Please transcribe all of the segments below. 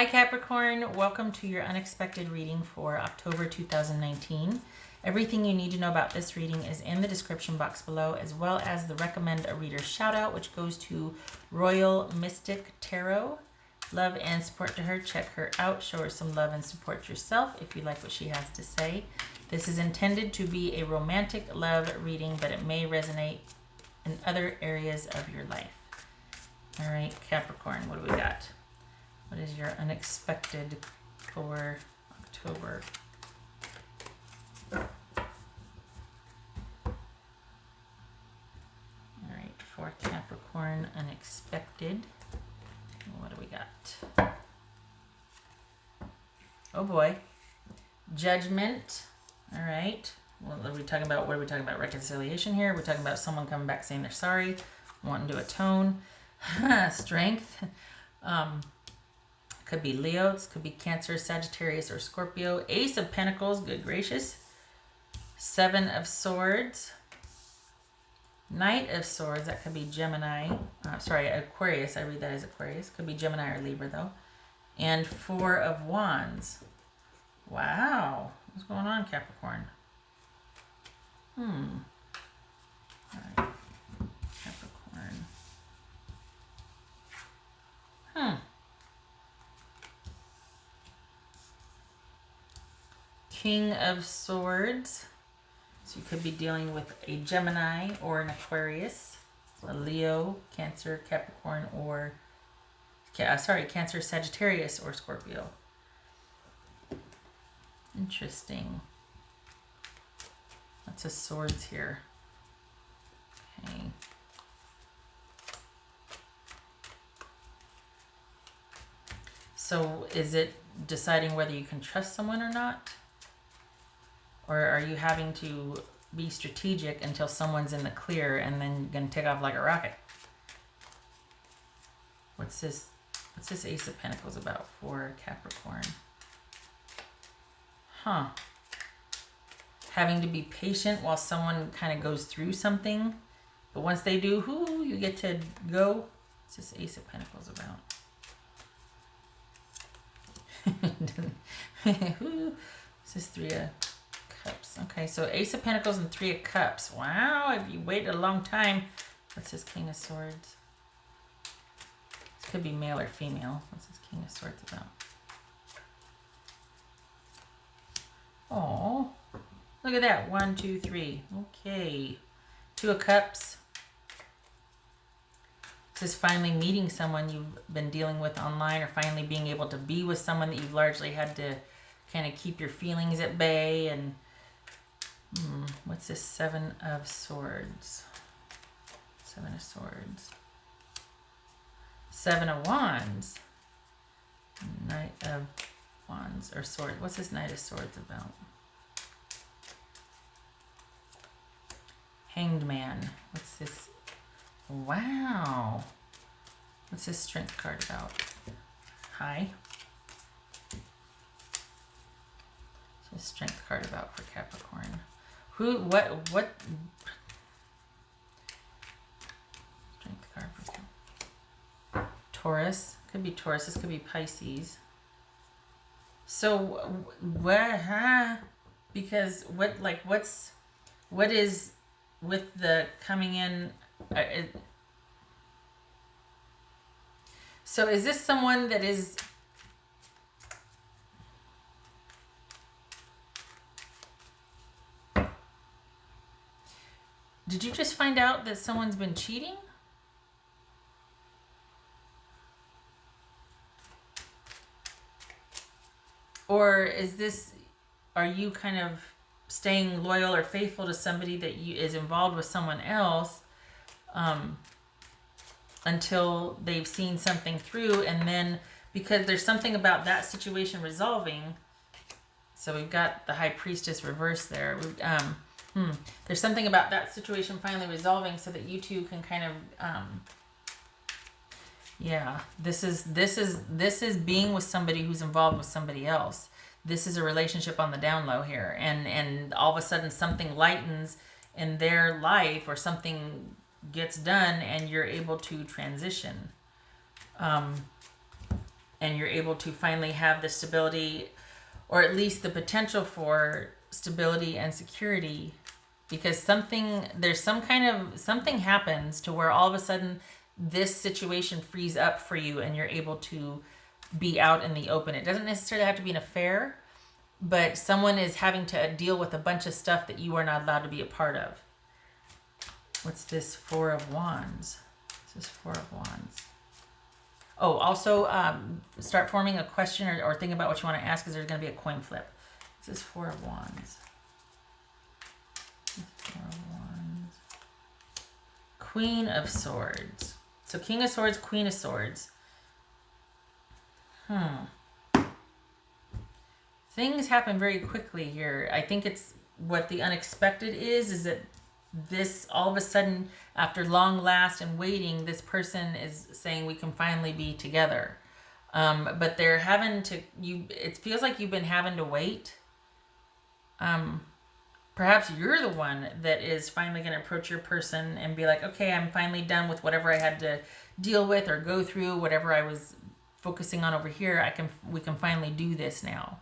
Hi Capricorn, welcome to your unexpected reading for October 2019. Everything you need to know about this reading is in the description box below, as well as the recommend a reader shout out, which goes to Royal Mystic Tarot. Love and support to her. Check her out. Show her some love and support yourself if you like what she has to say. This is intended to be a romantic love reading, but it may resonate in other areas of your life. All right, Capricorn, what do we got? What is your unexpected for October? All right, for Capricorn, unexpected. What do we got? Oh boy. Judgment. All right. What are we talking about? What are we talking about? Reconciliation here? We're talking about someone coming back saying they're sorry, wanting to atone. Strength. Could be Leo, this could be Cancer, Sagittarius, or Scorpio. Ace of Pentacles, good gracious. Seven of Swords. Knight of Swords, that could be Gemini. Aquarius, I read that as Aquarius. Could be Gemini or Libra though. And Four of Wands. Wow, what's going on, Capricorn? All right, Capricorn. King of Swords. So you could be dealing with a Gemini or an Aquarius, a Leo, Cancer, Capricorn, or Cancer, Sagittarius, or Scorpio. Interesting. Lots of swords here. Okay. So is it deciding whether you can trust someone or not? Or are you having to be strategic until someone's in the clear and then you're going to take off like a rocket? What's this Ace of Pentacles about for Capricorn? Having to be patient while someone kind of goes through something. But once they do, you get to go. What's this Ace of Pentacles about? This is Three of Cups. Okay, so Ace of Pentacles and Three of Cups. Wow, if you waited a long time. What's this King of Swords? This could be male or female. What's this King of Swords about? Oh, look at that. 1, 2, 3. Okay. Two of Cups. This is finally meeting someone you've been dealing with online, or finally being able to be with someone that you've largely had to kind of keep your feelings at bay. And what's this Seven of Swords? Seven of Swords. Seven of Wands. Knight of Wands or Swords. What's this Knight of Swords about? Hanged Man. What's this? Wow. What's this Strength card about? Hi. What's this Strength card about for Capricorn? What? Strength card for Capricorn. Taurus. Could be Taurus. This could be Pisces. So, because what is with the coming in? So is this someone that is did you just find out that someone's been cheating? Or are you kind of staying loyal or faithful to somebody that is involved with someone else until they've seen something through, and then because there's something about that situation resolving. So we've got the High Priestess reverse there. There's something about that situation finally resolving so that you two can kind of this is being with somebody who's involved with somebody else. This is a relationship on the down low here, and all of a sudden something lightens in their life, or something gets done and you're able to transition. and you're able to finally have the stability, or at least the potential for stability and security, because something happens to where all of a sudden this situation frees up for you and you're able to be out in the open. It doesn't necessarily have to be an affair, but someone is having to deal with a bunch of stuff that you are not allowed to be a part of. What's this? Four of Wands. This is Four of Wands. Oh, also start forming a question or think about what you want to ask, because there's going to be a coin flip. This is Four of Wands. Four of Wands. Queen of Swords. So King of Swords, Queen of Swords. Things happen very quickly here. I think it's what the unexpected is that this, all of a sudden, after long last and waiting, this person is saying we can finally be together. But they're having to, it feels like you've been having to wait. Perhaps you're the one that is finally going to approach your person and be like, okay, I'm finally done with whatever I had to deal with or go through, whatever I was focusing on over here. We can finally do this now.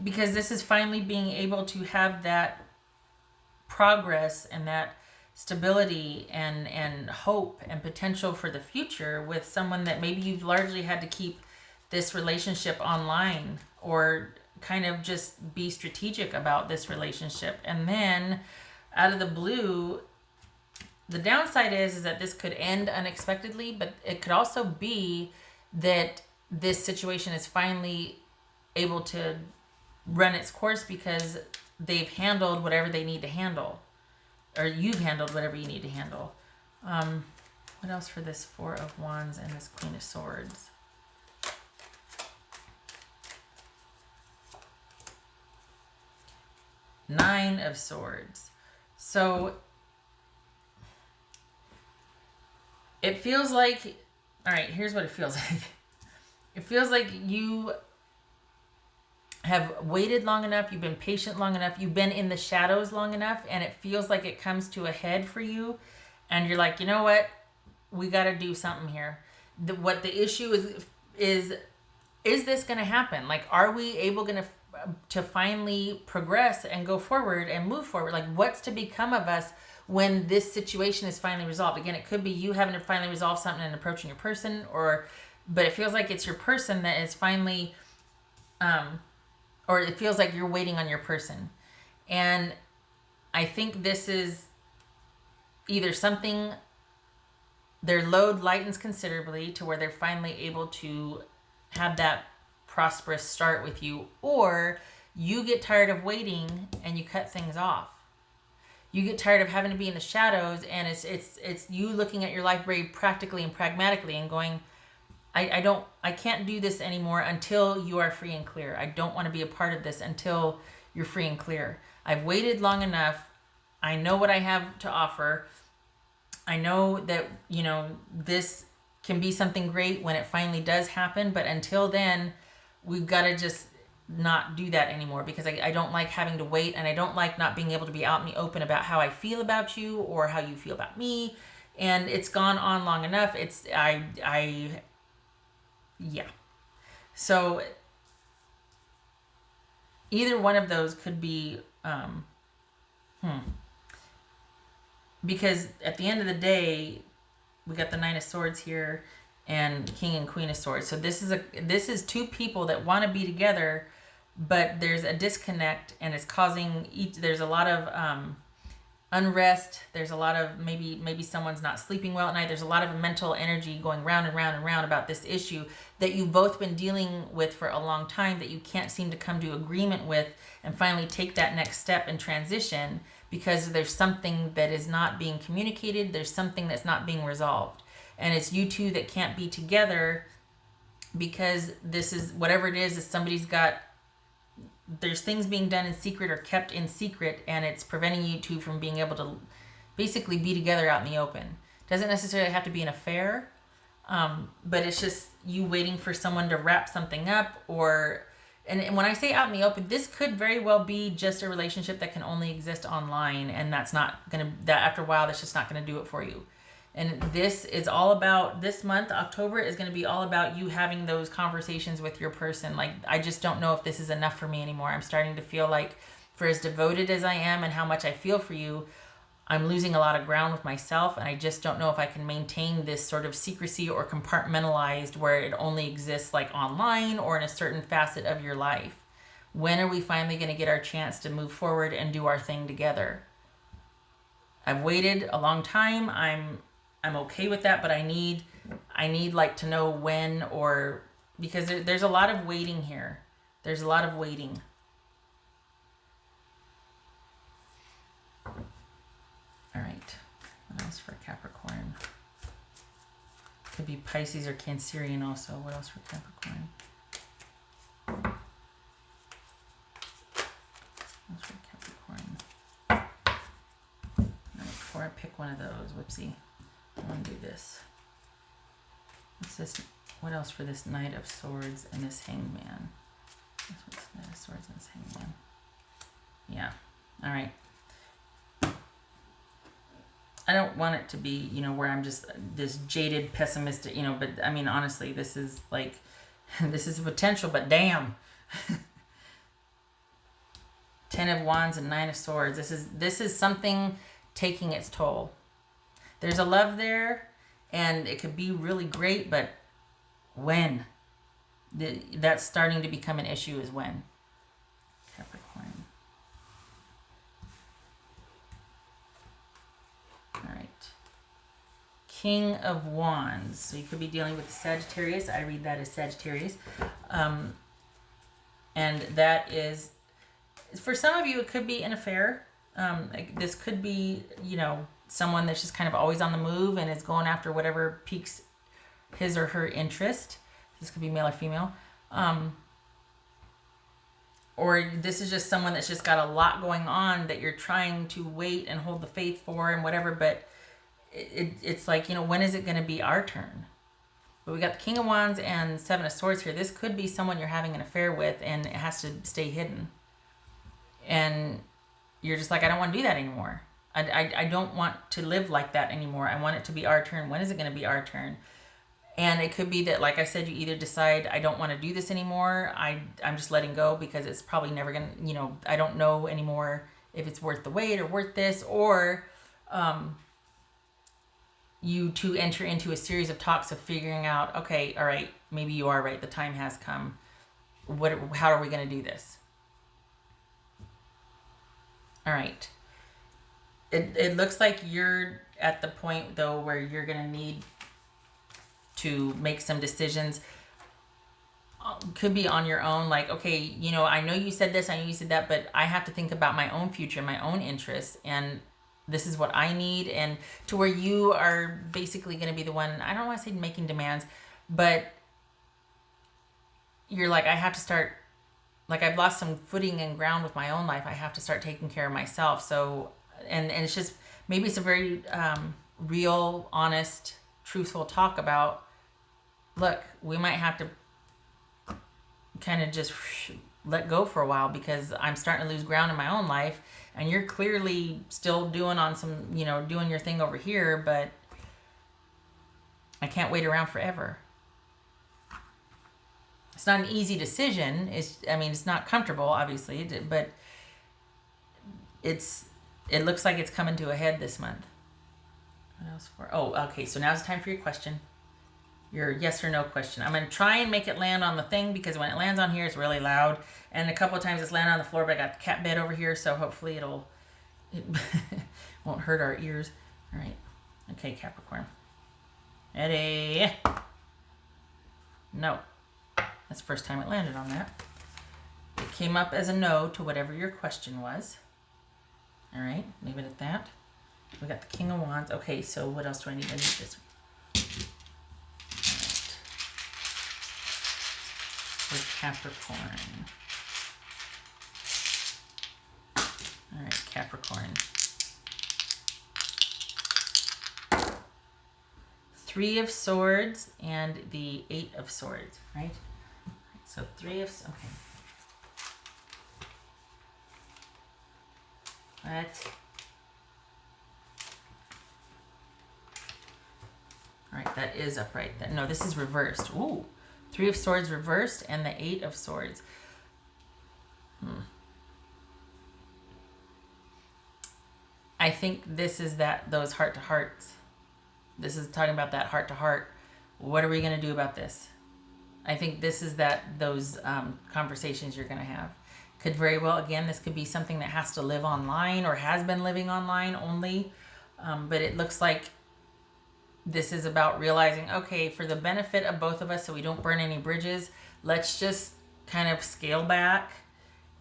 Because this is finally being able to have that progress and that stability and hope and potential for the future with someone that maybe you've largely had to keep this relationship online, or kind of just be strategic about this relationship. And then out of the blue, the downside is that this could end unexpectedly, but it could also be that this situation is finally able to run its course because they've handled whatever they need to handle, or you've handled whatever you need to handle. What else for this Four of Wands and this Queen of Swords? Nine of Swords. So it feels like, all right, here's what it feels like. It feels like you have waited long enough, you've been patient long enough, you've been in the shadows long enough, and it feels like it comes to a head for you, and you're like, you know what, we got to do something here. What the issue is this going to happen? Like, are we able to finally progress and go forward and move forward? Like, what's to become of us when this situation is finally resolved? Again, it could be you having to finally resolve something and approaching your person, but it feels like it's your person that is finally, or it feels like you're waiting on your person. And I think this is either something, their load lightens considerably to where they're finally able to have that prosperous start with you, or you get tired of waiting and you cut things off. You get tired of having to be in the shadows, and it's you looking at your life very practically and pragmatically and going, I can't do this anymore until you are free and clear. I don't want to be a part of this until you're free and clear. I've waited long enough. I know what I have to offer. I know that, this can be something great when it finally does happen, but until then, we've got to just not do that anymore, because I don't like having to wait, and I don't like not being able to be out in the open about how I feel about you or how you feel about me. And it's gone on long enough. Yeah. So either one of those could be, because at the end of the day, we got the Nine of Swords here and King and Queen of Swords. So this is two people that want to be together, but there's a disconnect, and it's causing there's a lot of unrest. There's a lot of maybe someone's not sleeping well at night. There's a lot of mental energy going round and round and round about this issue that you've both been dealing with for a long time, that you can't seem to come to agreement with and finally take that next step and transition, because there's something that is not being communicated. There's something that's not being resolved. And it's you two that can't be together because this is, whatever it is there's things being done in secret or kept in secret, and it's preventing you two from being able to basically be together out in the open. Doesn't necessarily have to be an affair, but it's just you waiting for someone to wrap something up, or And when I say out in the open, this could very well be just a relationship that can only exist online, and that's not gonna, that after a while, that's just not gonna do it for you. And this is all about, this month, October, is gonna be all about you having those conversations with your person. Like, I just don't know if this is enough for me anymore. I'm starting to feel like, for as devoted as I am and how much I feel for you, I'm losing a lot of ground with myself, and I just don't know if I can maintain this sort of secrecy or compartmentalized where it only exists like online or in a certain facet of your life. When are we finally going to get our chance to move forward and do our thing together? I've waited a long time. I'm okay with that, but I need like to know when, or because there's a lot of waiting here. There's a lot of waiting. All right, what else for Capricorn? Could be Pisces or Cancerian also. What else for Capricorn? What else for Capricorn? All right, before I pick one of those, whoopsie, I want to do this. What's this? What else for this Knight of Swords and this Hanged Man? What's Knight of Swords and this Hanged Man? Yeah, all right. I don't want it to be, where I'm just this jaded, pessimistic, but I mean, honestly, this is like, this is a potential, but damn. 10 of Wands and 9 of Swords. This is something taking its toll. There's a love there, and it could be really great, but when? That's starting to become an issue is when. Capricorn. All right. King of Wands. So you could be dealing with Sagittarius. I read that as Sagittarius. And that is, for some of you, it could be an affair. This could be, someone that's just kind of always on the move and is going after whatever piques his or her interest. This could be male or female. Or this is just someone that's just got a lot going on that you're trying to wait and hold the faith for and whatever, but it's like, when is it going to be our turn? But we got the King of Wands and 7 of Swords here. This could be someone you're having an affair with, and it has to stay hidden. And you're just like, I don't want to do that anymore. I don't want to live like that anymore. I want it to be our turn. When is it going to be our turn? And it could be that, like I said, you either decide, I don't want to do this anymore. I'm just letting go because it's probably never going to, I don't know anymore if it's worth the wait or worth this. Or you two enter into a series of talks of figuring out, okay, all right, maybe you are right. The time has come. How are we going to do this? All right. It looks like you're at the point, though, where you're going to need to make some decisions. Could be on your own, like, okay, I know you said this, I know you said that, but I have to think about my own future, my own interests, and this is what I need. And to where you are basically going to be the one, I don't want to say making demands, but you're like, I have to start, like, I've lost some footing and ground with my own life. I have to start taking care of myself. So, and it's just, maybe it's a very real, honest, truthful talk about, look, we might have to kind of just let go for a while because I'm starting to lose ground in my own life, and you're clearly still doing on some, doing your thing over here, but I can't wait around forever. It's not an easy decision. It's not comfortable, obviously, but it looks like it's coming to a head this month. What else for? Oh, okay. So now's the time for your question. Your yes or no question. I'm going to try and make it land on the thing because when it lands on here, it's really loud. And a couple of times it's landed on the floor, but I got the cat bed over here, so hopefully it won't hurt our ears. All right. Okay, Capricorn. Ready? No. That's the first time it landed on that. It came up as a no to whatever your question was. All right. Leave it at that. We got the King of Wands. Okay, so what else do I need? I need this one. For Capricorn. All right, Capricorn. 3 of Swords and the 8 of Swords, right? So 3 of, okay. But all right, that is upright. No, this is reversed. Ooh, 3 of Swords reversed and the 8 of Swords. I think this is those heart-to-hearts. This is talking about that heart-to-heart. What are we going to do about this? I think this is those conversations you're going to have. Could very well, again, this could be something that has to live online or has been living online only. But it looks like this is about realizing, okay, for the benefit of both of us, so we don't burn any bridges, let's just kind of scale back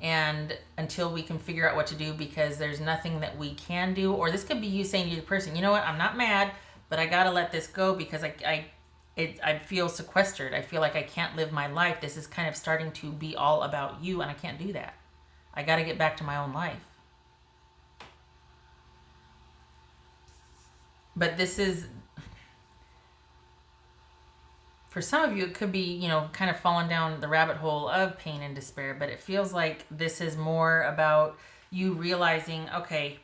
and until we can figure out what to do, because there's nothing that we can do. Or this could be you saying to the person, you know what, I'm not mad, but I got to let this go because I feel sequestered. I feel like I can't live my life. This is kind of starting to be all about you, and I can't do that. I got to get back to my own life. But this is, for some of you, it could be, kind of falling down the rabbit hole of pain and despair, but it feels like this is more about you realizing, okay,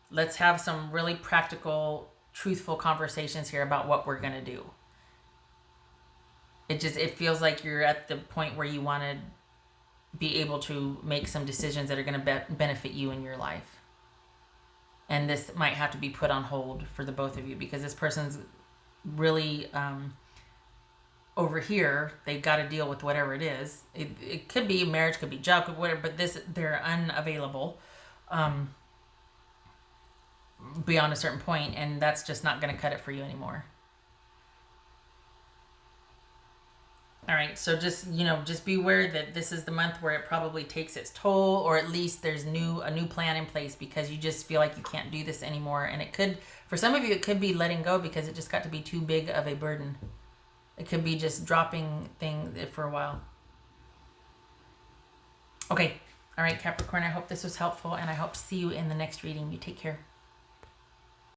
let's have some really practical, truthful conversations here about what we're going to do. It feels like you're at the point where you want to be able to make some decisions that are going to benefit you in your life. And this might have to be put on hold for the both of you, because this person's really over here. They've got to deal with whatever it is. It could be marriage, could be job, whatever, but they're unavailable beyond a certain point, and that's just not going to cut it for you anymore. All right, so just be aware that this is the month where it probably takes its toll, or at least there's a new plan in place, because you just feel like you can't do this anymore. And it could, for some of you, it could be letting go because it just got to be too big of a burden. It could be just dropping things for a while. Okay, all right, Capricorn, I hope this was helpful, and I hope to see you in the next reading. You take care.